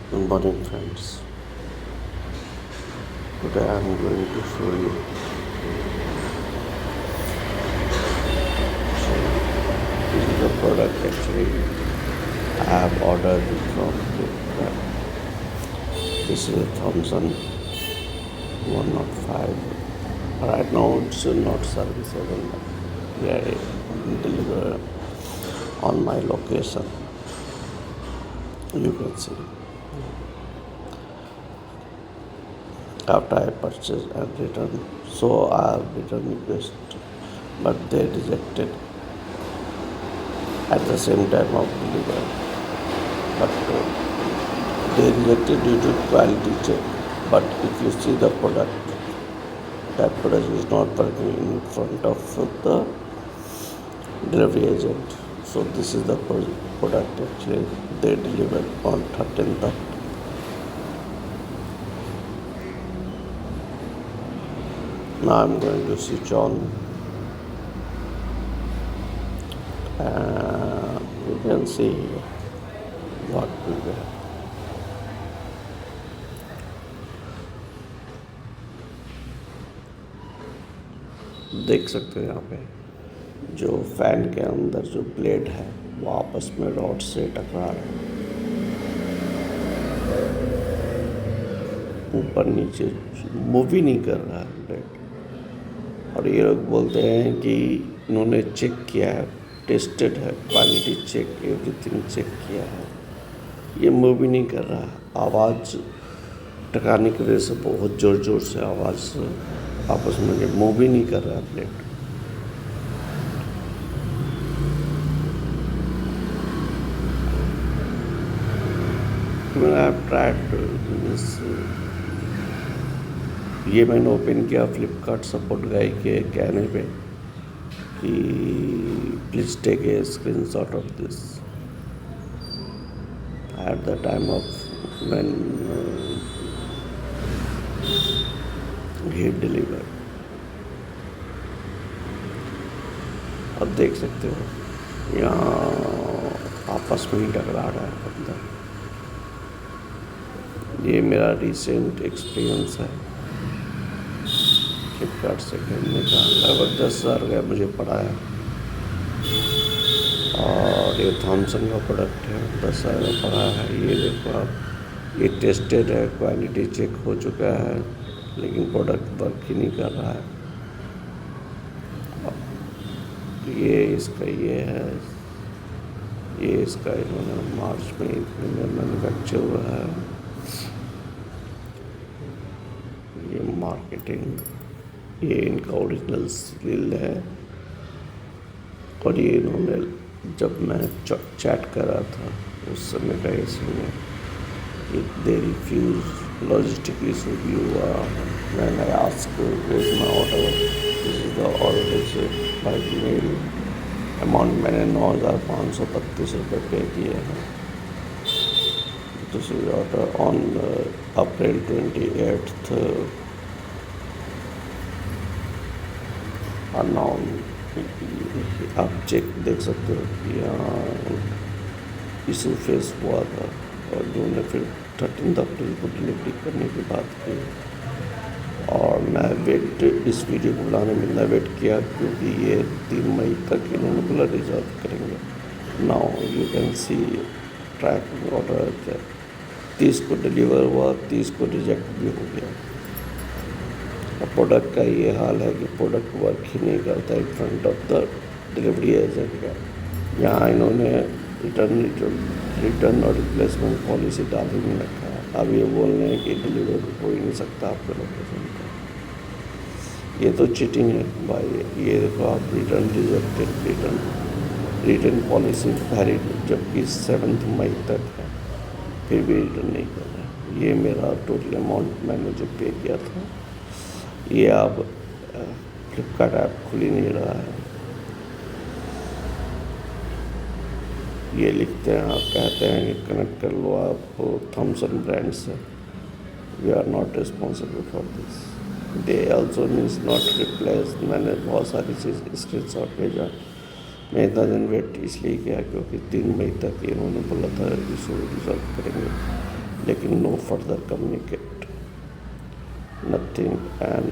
Good morning, friends. Today I am going to show you. This is the product actually I have ordered from Flipkart. This is a Thomson 105. Right now it's not serviceable. They deliver on my location. You can see. After I purchased and returned, so I have returned request, but they rejected at the same time of delivery. But they rejected due to quality check. But if you see the product, that product is not working in front of the delivery agent. So this is the product actually they delivered on 13th of. Now I'm going to switch on. You can see what we have. देख सकते हो यहाँ पे जो fan के अंदर जो blade है वो आपस में रॉड से टकरा रहे हैं, ऊपर नीचे मूव ही नहीं कर रहा है ब्लेड। और ये लोग बोलते हैं कि इन्होंने चेक किया है, टेस्टेड है, क्वालिटी चेक, एवरीथिंग चेक किया है, ये मूव ही नहीं कर रहा है। आवाज़ टकराने की वजह से बहुत ज़ोर ज़ोर से आवाज़ आपस में मूव ही नहीं कर रहा है प्लेट। ये मैंने ओपन किया फ्लिपकार्ट सपोर्ट गाय के कहने पे कि please take a screenshot of this at the time of when he deliver. अब देख सकते हो यहाँ आपस में ही टकरा रहा है अंदर। ये मेरा रिसेंट एक्सपीरियंस है फ्लिपकार्ट से खरीदने का। लगभग 10,000 का मुझे पड़ा है और ये थॉमसन का प्रोडक्ट है, 10,000 का पड़ा है। ये देखो आप, ये टेस्टेड है, क्वालिटी चेक हो चुका है, लेकिन प्रोडक्ट वर्क ही नहीं कर रहा है। ये इसका ये है, ये इसका इन्होंने मार्च में मैन्युफैक्चर हुआ है। ये मार्केटिंग, ये इनका ओरिजिनल सील है। और ये इन्होंने जब मैं चैट कर रहा था उस समय का ये सीन है कि they refuse logistic issue you when I ask where's my order, this is the order receipt by mail। Amount मैंने 9,532 रुपये पे किए हैं। This is order on April 28th announce. आप चेक देख सकते हो कि यहाँ इशू फेस हुआ था और उन्होंने फिर 13 अप्रैल को डिलीवरी करने की बात की। और मैं इस वीडियो को बनाने में मैं वेट किया क्योंकि ये 3 मई तक इन्होंने बोला रिजॉल्व करेंगे। Now you can C track order 30 को डिलीवर हुआ, 30 को रिजेक्ट भी हो गया। और प्रोडक्ट का ये हाल है कि प्रोडक्ट वर्क ही नहीं करता in front of the delivery agent का। यहाँ इन्होंने रिटर्न और रिप्लेसमेंट पॉलिसी डाल ही नहीं रखा है। अब ये बोल रहे हैं कि डिलीवर हो ही नहीं सकता आपके लोकेशन पर। ये तो चीटिंग है भाई। ये देखो आप, return rejected, return policy valid जबकि 7 मई तक है, फिर भी रिटर्न नहीं कर रहे। ये मेरा टोटल अमाउंट मैंने जो पे किया था, ये अब फ्लिपकार्ट ऐप खुल ही नहीं रहा है। ये लिखते हैं, आप कहते हैं कि कनेक्ट कर लो आप थॉमसन ब्रांड से। We are not responsible for this. They also means not replace. मैंने बहुत सारी चीज़ स्क्रीन शॉट भेजा। मैं इतना दिन वेट इसलिए किया क्योंकि 3 मई तक इन्होंने बोला था इशू रिजॉल्व करेंगे। लेकिन no further communicate nothing and